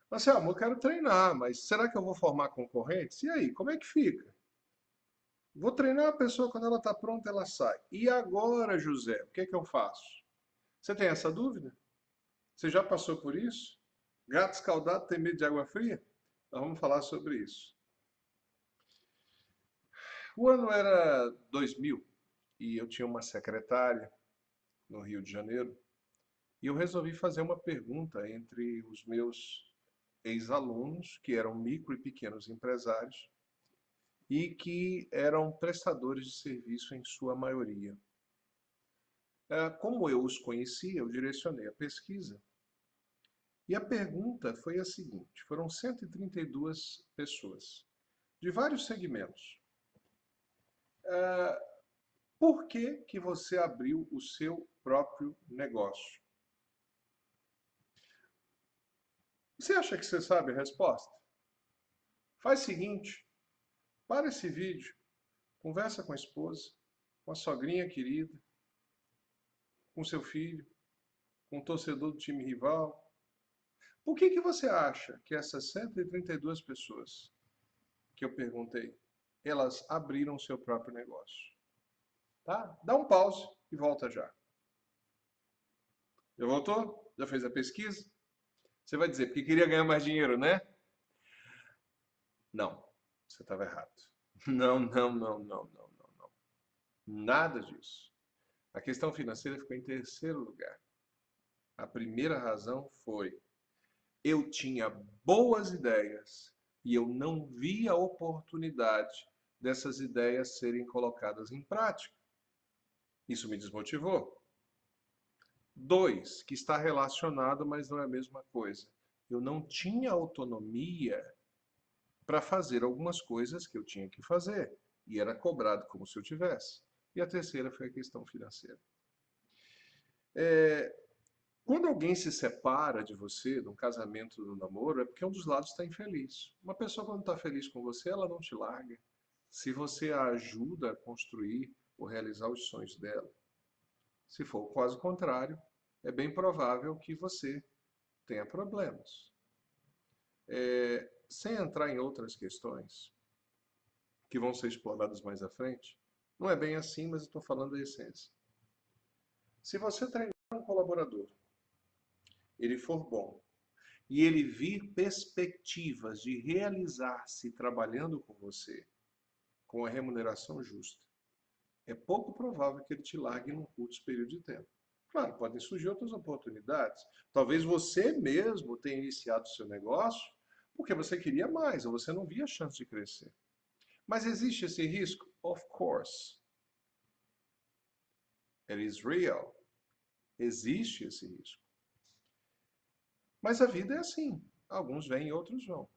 Mas, assim, amor, eu quero treinar, mas será que eu vou formar concorrentes? E aí, como é que fica? Vou treinar a pessoa, quando ela está pronta, ela sai. E agora, José, o que é que eu faço? Você tem essa dúvida? Você já passou por isso? Gato escaldado tem medo de água fria? Nós vamos falar sobre isso. O ano era 2000 e eu tinha uma secretária no Rio de Janeiro e eu resolvi fazer uma pergunta entre os meus ex-alunos, que eram micro e pequenos empresários e que eram prestadores de serviço em sua maioria. Como eu os conhecia, eu direcionei a pesquisa e a pergunta foi a seguinte: foram 132 pessoas, de vários segmentos. Por que que você abriu o seu próprio negócio? Você acha que você sabe a resposta? Faz o seguinte, para esse vídeo, conversa com a esposa, com a sogrinha querida, com seu filho, com o torcedor do time rival. Por que que você acha que essas 132 pessoas que eu perguntei, elas abriram o seu próprio negócio? Tá? Dá um pause e volta já. Já voltou? Já fez a pesquisa? Você vai dizer, porque queria ganhar mais dinheiro, né? Não, você estava errado. Não, não, não, não, não, não, não. Nada disso. A questão financeira ficou em terceiro lugar. A primeira razão foi: eu tinha boas ideias e eu não via a oportunidade dessas ideias serem colocadas em prática. Isso me desmotivou. Dois, que está relacionado, mas não é a mesma coisa. Eu não tinha autonomia para fazer algumas coisas que eu tinha que fazer e era cobrado como se eu tivesse. E a terceira foi a questão financeira. Quando alguém se separa de você, num casamento, num namoro, é porque um dos lados está infeliz. Uma pessoa, quando está feliz com você, ela não te larga. Se você a ajuda a construir ou realizar os sonhos dela. Se for quase o contrário, é bem provável que você tenha problemas. Sem entrar em outras questões, que vão ser exploradas mais à frente, não é bem assim, mas estou falando da essência. Se você treinar um colaborador, ele for bom, e ele vir perspectivas de realizar-se trabalhando com você, com a remuneração justa, é pouco provável que ele te largue num curto período de tempo. Claro, podem surgir outras oportunidades. Talvez você mesmo tenha iniciado o seu negócio porque você queria mais, ou você não via chance de crescer. Mas existe esse risco? Of course. It is real. Existe esse risco. Mas a vida é assim. Alguns vêm e outros vão.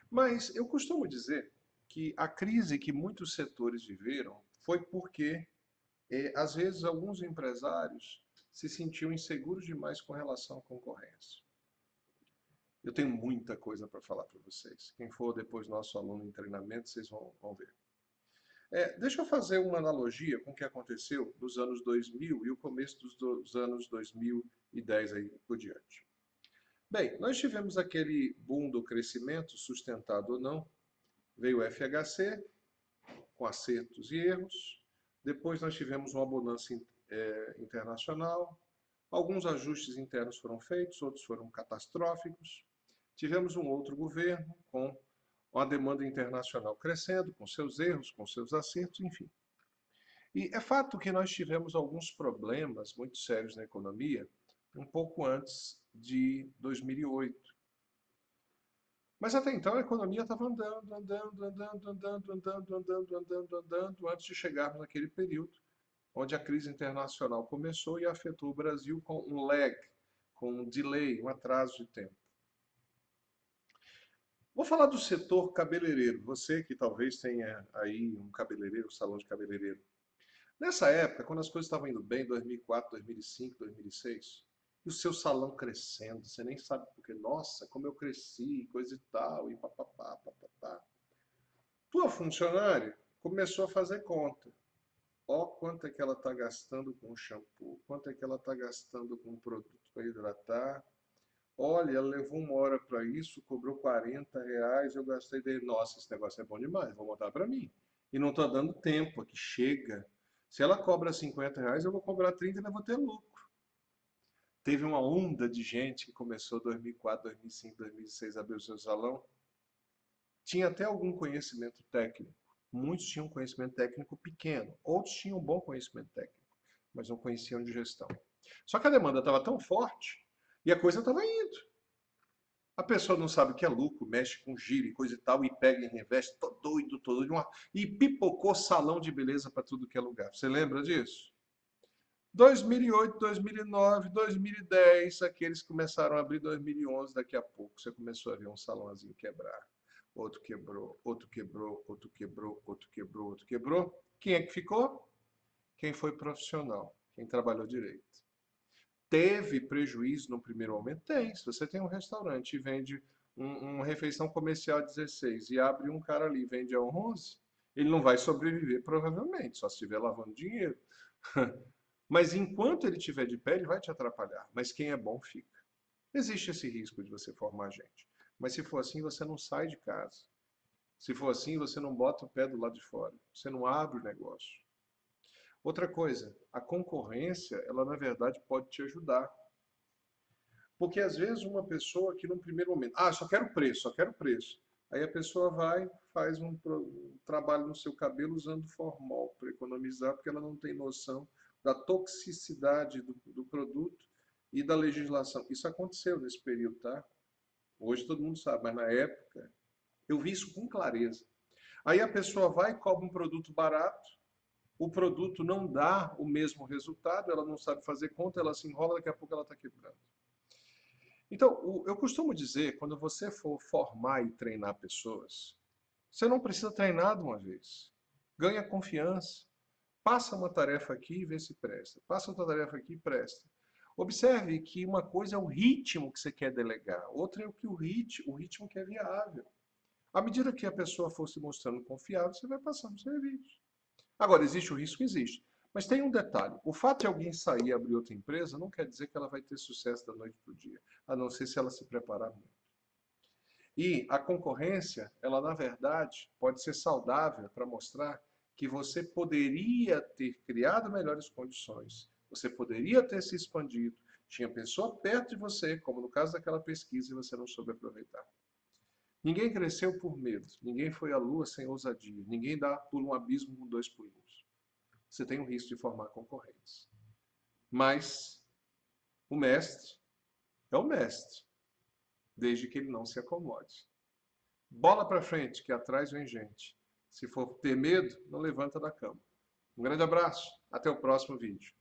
Mas eu costumo dizer que a crise que muitos setores viveram foi porque, às vezes, alguns empresários se sentiam inseguros demais com relação à concorrência. Eu tenho muita coisa para falar para vocês. Quem for depois nosso aluno em treinamento, vocês vão ver. Deixa eu fazer uma analogia com o que aconteceu nos anos 2000 e o começo dos anos 2010 aí por diante. Bem, nós tivemos aquele boom do crescimento, sustentado ou não. Veio o FHC, com acertos e erros. Depois nós tivemos uma bonança internacional. Alguns ajustes internos foram feitos, outros foram catastróficos. Tivemos um outro governo com uma demanda internacional crescendo, com seus erros, com seus acertos, enfim. E é fato que nós tivemos alguns problemas muito sérios na economia um pouco antes de 2008. Mas até então a economia estava andando, andando, andando, andando, andando, andando, andando, andando, antes de chegarmos naquele período onde a crise internacional começou e afetou o Brasil com um lag, com um delay, um atraso de tempo. Vou falar do setor cabeleireiro. Você que talvez tenha aí um cabeleireiro, um salão de cabeleireiro. Nessa época, quando as coisas estavam indo bem, 2004, 2005, 2006, e o seu salão crescendo, você nem sabe porque, nossa, como eu cresci, coisa e tal, e papapá, papapá. Tua funcionária começou a fazer conta. Ó, quanto é que ela está gastando com shampoo, quanto é que ela está gastando com produto para hidratar, Olha, ela levou 1 hora para isso, cobrou R$ 40, eu gastei dele. Nossa, esse negócio é bom demais, vou montar para mim. E não estou dando tempo aqui, chega. Se ela cobra R$ 50, eu vou cobrar 30 e ainda vou ter lucro. Teve uma onda de gente que começou em 2004, 2005, 2006 a abrir o seu salão. Tinha até algum conhecimento técnico. Muitos tinham conhecimento técnico pequeno, outros tinham bom conhecimento técnico, mas não conheciam de gestão. Só que a demanda estava tão forte e a coisa estava indo. A pessoa não sabe o que é lucro, mexe com giro e coisa e tal, e pega e reinveste, tô doido, e pipocou salão de beleza para tudo que é lugar. Você lembra disso? 2008, 2009, 2010, aqueles começaram a abrir 2011, daqui a pouco você começou a ver um salãozinho quebrar. Outro quebrou, outro quebrou, outro quebrou, outro quebrou, outro quebrou. Quem é que ficou? Quem foi profissional, quem trabalhou direito. Teve prejuízo no primeiro momento? Tem. Se você tem um restaurante e vende uma refeição comercial a 16 e abre um cara ali e vende a 11, ele não vai sobreviver provavelmente, só se estiver lavando dinheiro. Mas enquanto ele estiver de pé, ele vai te atrapalhar. Mas quem é bom fica. Existe esse risco de você formar gente. Mas se for assim, você não sai de casa. Se for assim, você não bota o pé do lado de fora. Você não abre o negócio. Outra coisa, a concorrência, ela na verdade pode te ajudar. Porque às vezes uma pessoa que num primeiro momento, só quero preço, só quero preço. Aí a pessoa vai, faz um trabalho no seu cabelo usando formol para economizar, porque ela não tem noção da toxicidade do produto e da legislação. Isso aconteceu nesse período, tá? Hoje todo mundo sabe, mas na época eu vi isso com clareza. Aí a pessoa vai e cobra um produto barato, o produto não dá o mesmo resultado, ela não sabe fazer conta, ela se enrola, daqui a pouco ela está quebrando. Então, eu costumo dizer, quando você for formar e treinar pessoas, você não precisa treinar de uma vez. Ganha confiança. Passa uma tarefa aqui e vê se presta. Passa outra tarefa aqui e presta. Observe que uma coisa é o ritmo que você quer delegar, outra é o ritmo que é viável. À medida que a pessoa for se mostrando confiável, você vai passando o serviço. Agora, existe o risco? Existe. Mas tem um detalhe: o fato de alguém sair e abrir outra empresa não quer dizer que ela vai ter sucesso da noite para o dia, a não ser se ela se preparar muito. E a concorrência, ela na verdade pode ser saudável para mostrar que você poderia ter criado melhores condições, você poderia ter se expandido, tinha pessoa perto de você, como no caso daquela pesquisa, e você não soube aproveitar. Ninguém cresceu por medo, ninguém foi à lua sem ousadia, ninguém dá por um abismo com 2 pulinhos. Você tem o risco de formar concorrentes. Mas o mestre é o mestre, desde que ele não se acomode. Bola para frente, que atrás vem gente. Se for ter medo, não levanta da cama. Um grande abraço, até o próximo vídeo.